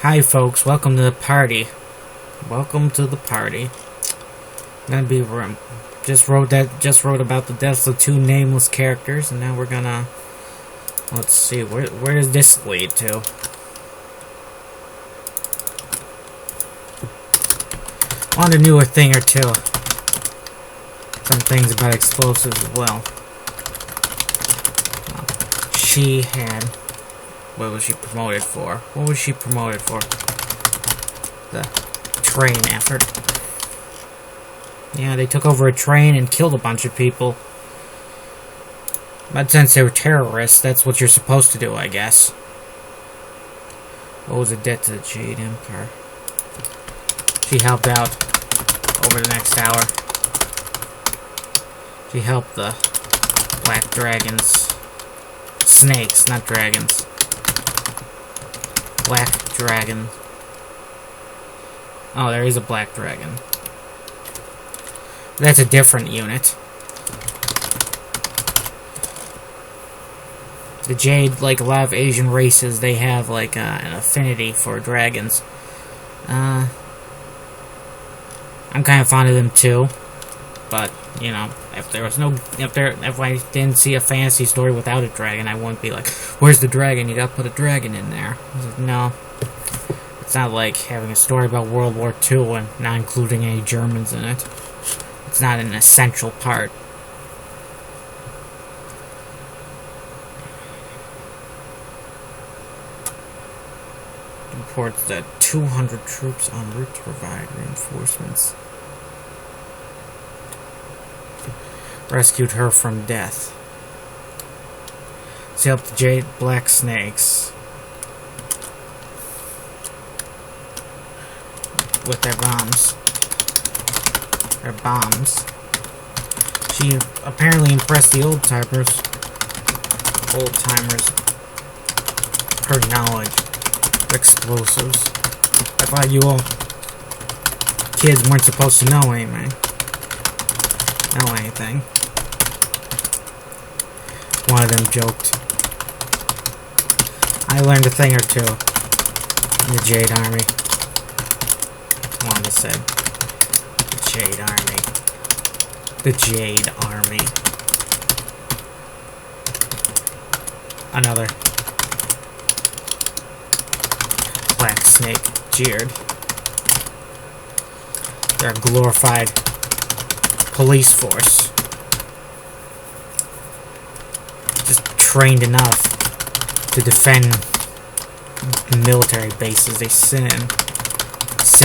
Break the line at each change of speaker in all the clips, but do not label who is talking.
Hi folks, welcome to the party. Welcome to the party. Gonna be just wrote about the deaths of two nameless characters, and now we're gonna let's see where does this lead to? On to know a thing or two. Some things about explosives as well. She had. What was she promoted for? What was she promoted for? The train effort. Yeah, they took over a train and killed a bunch of people. But since they were terrorists, that's what you're supposed to do, I guess. What was a debt to the Jade Empire? She helped out over the next hour. She helped the black dragons. Snakes, not dragons. Black dragon. Oh, there is a black dragon. That's a different unit. The Jade, like a lot of Asian races, they have like an affinity for dragons. I'm kind of fond of them too, but you know, if I didn't see a fantasy story without a dragon, I wouldn't be like, "Where's the dragon? You gotta put a dragon in there." Like, no, it's not like having a story about World War II and not including any Germans in it. It's not an essential part. Reports that 200 troops en route to provide reinforcements. Rescued her from death. She helped the Jade Black Snakes with their bombs. She apparently impressed the old timers. Her knowledge of explosives. I thought you all kids weren't supposed to know anything. One of them joked. I learned a thing or two in the Jade Army. Wanda said. The Jade Army. The Jade Army. Another black snake jeered. They're a glorified police force. Just trained enough to defend military bases they sit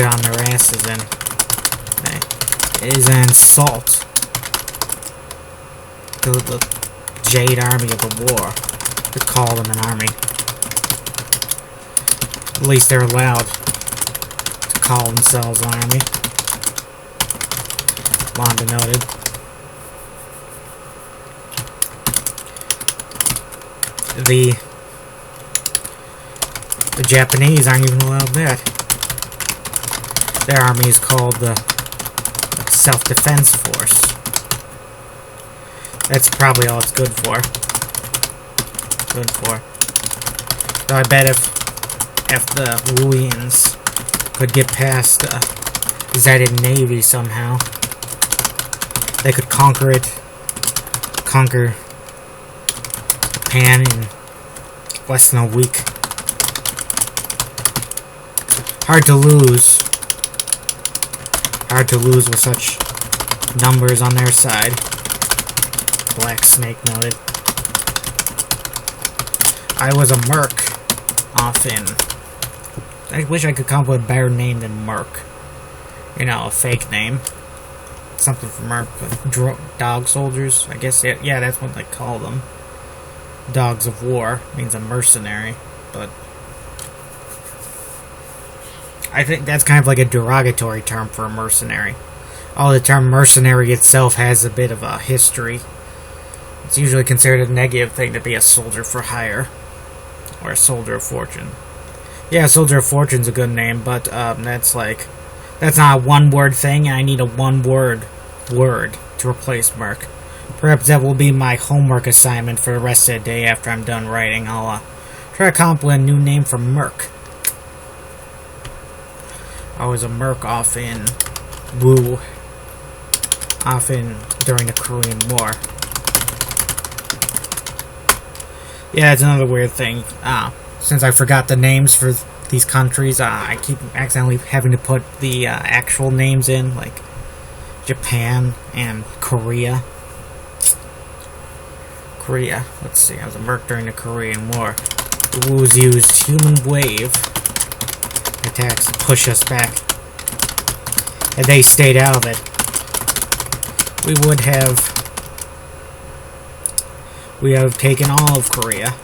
on their asses in. It is an insult to the Jade Army of the war to call them an army. At least they're allowed to call themselves an army. Wanda noted. The Japanese aren't even allowed that. Their army is called the Self-Defense Force. That's probably all it's good for. So I bet if the Wuians could get past the Zedid Navy somehow, they could conquer Japan in less than a week. Hard to lose with such numbers on their side. Black Snake noted. I was a merc off in. I wish I could come up with a better name than Merc. You know, a fake name. Something for Merc. Dog soldiers, I guess. Yeah, that's what they call them. Dogs of war means a mercenary, but I think that's kind of like a derogatory term for a mercenary. Although the term mercenary itself has a bit of a history. It's usually considered a negative thing to be a soldier for hire. Or a soldier of fortune. Yeah, soldier of fortune's a good name, but that's not a one-word thing, and I need a one-word to replace merc. Perhaps that will be my homework assignment for the rest of the day after I'm done writing. I'll try to come up with a new name for merc. I was a merc off in Wu, during the Korean War. Yeah, it's another weird thing. Since I forgot the names for these countries, I keep accidentally having to put the actual names in, like Japan and Korea. Korea. Let's see. I was a merc during the Korean War. The Wu's used human wave attacks to push us back. Had they stayed out of it, we would have taken all of Korea.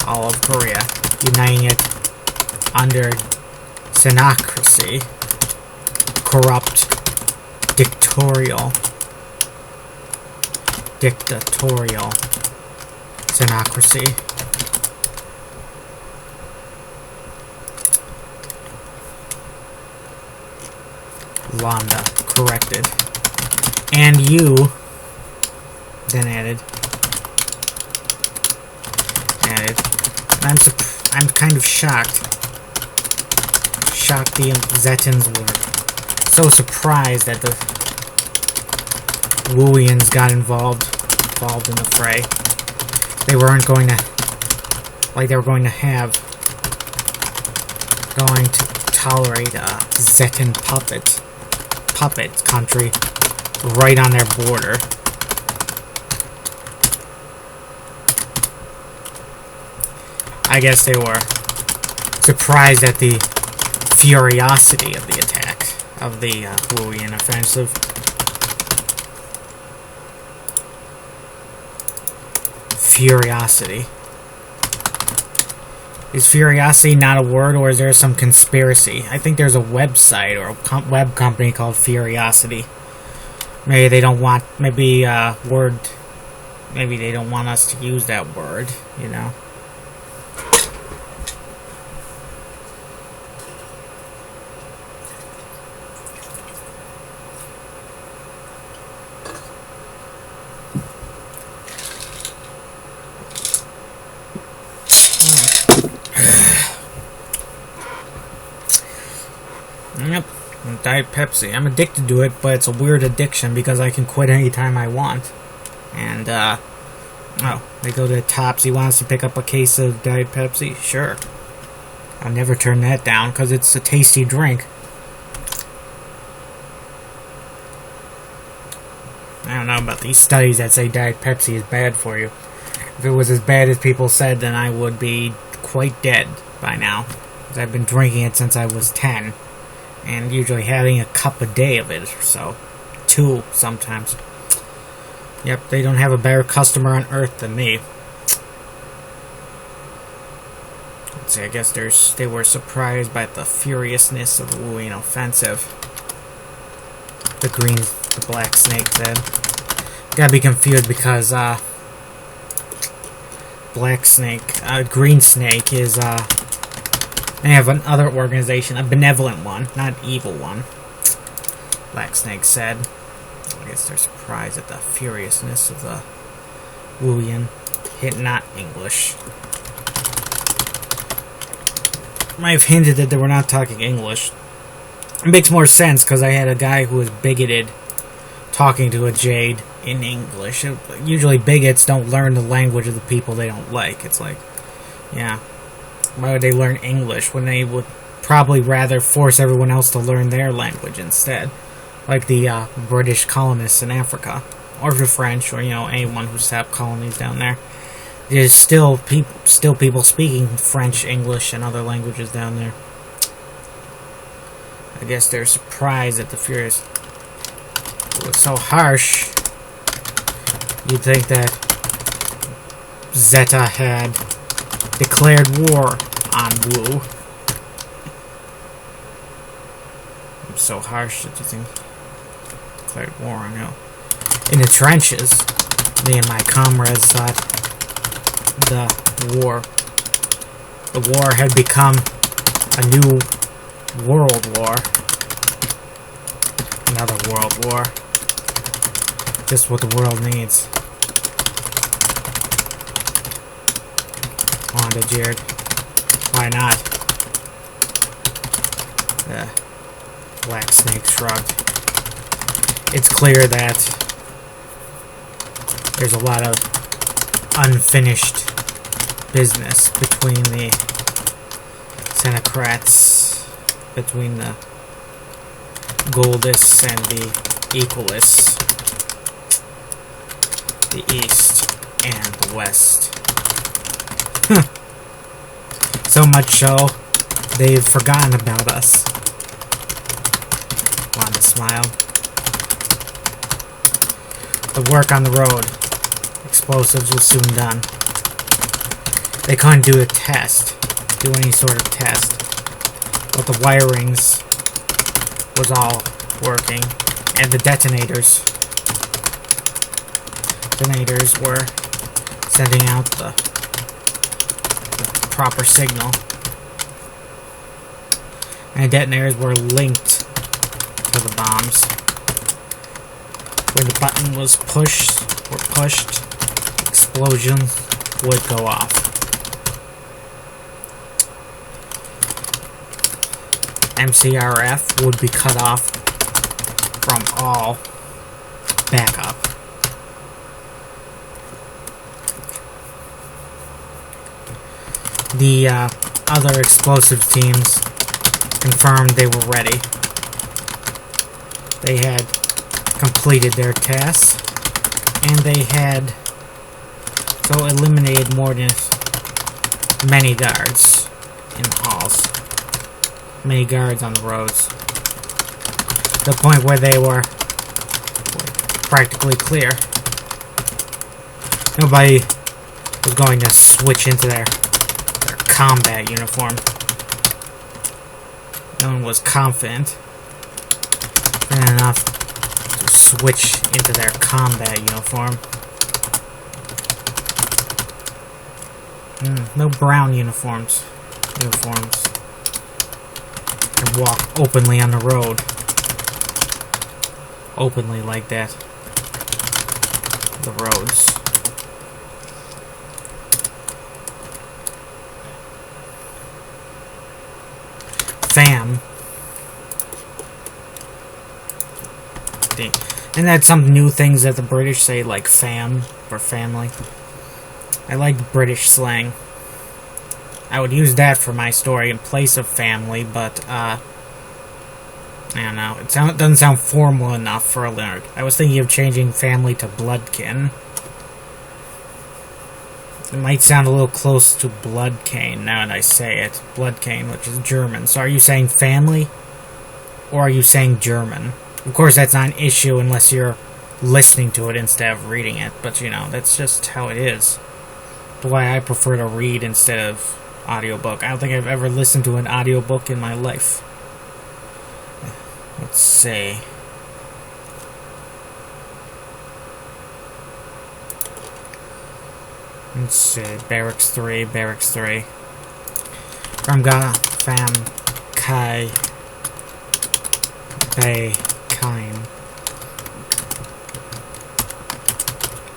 All of Korea. Uniting it under xenocracy. Corrupt, dictatorial xenocracy. Lambda corrected. And you then added. I'm kind of shocked. Shocked the Zetans were so surprised that the Wuians got involved in the fray. They weren't going to, like, they were going to tolerate a Zetan puppet country right on their border. I guess they were surprised at the furiosity of the attack of the Wuian offensive. Furiosity. Is furiosity not a word, or is there some conspiracy? I think there's a website or a web company called Furiosity. Maybe they don't want, maybe they don't want us to use that word, you know. Yep, Diet Pepsi. I'm addicted to it, but it's a weird addiction because I can quit anytime I want. And, they go to the tops. He wants to pick up a case of Diet Pepsi? Sure. I'll never turn that down because it's a tasty drink. I don't know about these studies that say Diet Pepsi is bad for you. If it was as bad as people said, then I would be quite dead by now. Because I've been drinking it since I was 10. And usually having a cup a day of it or so. 2 sometimes. Yep, they don't have a better customer on earth than me. Let's see, I guess they were surprised by the furiousness of the Wuian offensive. The black snake said. Gotta be confused because, black snake, green snake is, they have another organization, a benevolent one, not an evil one. Black Snake said. I guess they're surprised at the furiousness of the Wuian. Hit not English. Might have hinted that they were not talking English. It makes more sense because I had a guy who was bigoted talking to a Jade in English. Usually bigots don't learn the language of the people they don't like. It's like, yeah. Why would they learn English when they would probably rather force everyone else to learn their language instead? Like the British colonists in Africa. Or the French, or, anyone who set up colonies down there. There's still people speaking French, English, and other languages down there. I guess they're surprised at the furious. It was so harsh. You'd think that Zeta had declared war on Wu. I'm so harsh that you think declared war on you. In the trenches, me and my comrades thought the war had become a new world war. Another world war. Just what the world needs. Honda Jared. Why not? The Black Snake shrugged. It's clear that there's a lot of unfinished business between the Senocrats, between the Goldists and the Equalists, the East and the West. So much so, they've forgotten about us. Wanda smiled. The work on the road, explosives, was soon done. They couldn't do any sort of test, but the wirings was all working, and the detonators were sending out the proper signal, and the detonators were linked to the bombs. When the button was pushed, explosion would go off. MCRF would be cut off from all backup. The other explosives teams confirmed they were ready. They had completed their tasks, and they had so eliminated more than many guards in the halls, many guards on the roads, to the point where they were practically clear. Nobody was going to switch into their combat uniform. No one was confident enough to switch into their combat uniform. No brown uniforms. And walk openly on the road. Openly like that. The roads. Fam. And that's some new things that the British say, like fam for family. I like British slang. I would use that for my story in place of family, but I don't know. It doesn't sound formal enough for a Leonard. I was thinking of changing family to bloodkin. It might sound a little close to bloodcane now that I say it. Bloodcane, which is German. So are you saying family? Or are you saying German? Of course, that's not an issue unless you're listening to it instead of reading it. But, you know, that's just how it is. That's why I prefer to read instead of audiobook. I don't think I've ever listened to an audiobook in my life. Let's see. Let's see. Barracks 3. From Ghana, Fam, Kai, Bay, Kain,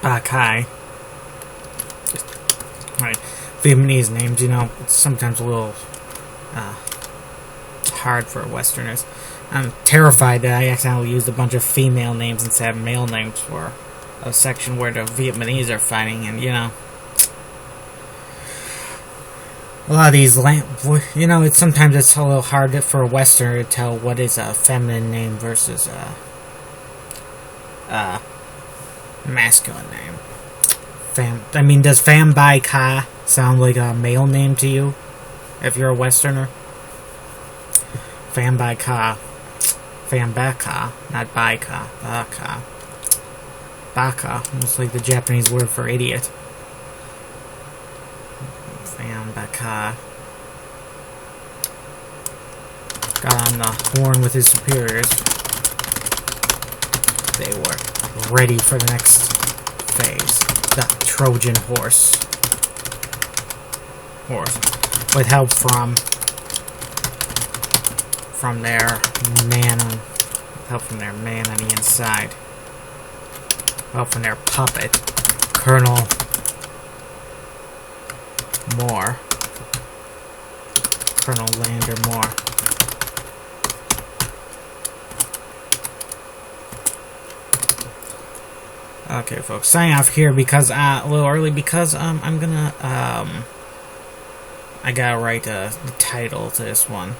Bakai. Right. Vietnamese names, you know, it's sometimes a little hard for Westerners. I'm terrified that I accidentally used a bunch of female names instead of male names for a section where the Vietnamese are fighting, and, you know, a lot of these, you know, sometimes it's a little hard for a Westerner to tell what is a feminine name versus a masculine name. I mean, does Pham Bai Ka sound like a male name to you, if you're a Westerner? Pham Bai Ka. Pham Bai Ka, not Bai Ka. Baka. Baka, almost like the Japanese word for idiot. Pham Bai Ka got on the horn with his superiors. They were ready for the next phase. The Trojan horse. With help from their man on the inside. Help from their puppet, Colonel Moore. Colonel Lander Moore. Okay, folks, signing off here because a little early because I'm gonna I gotta write the title to this one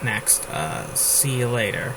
next. See you later.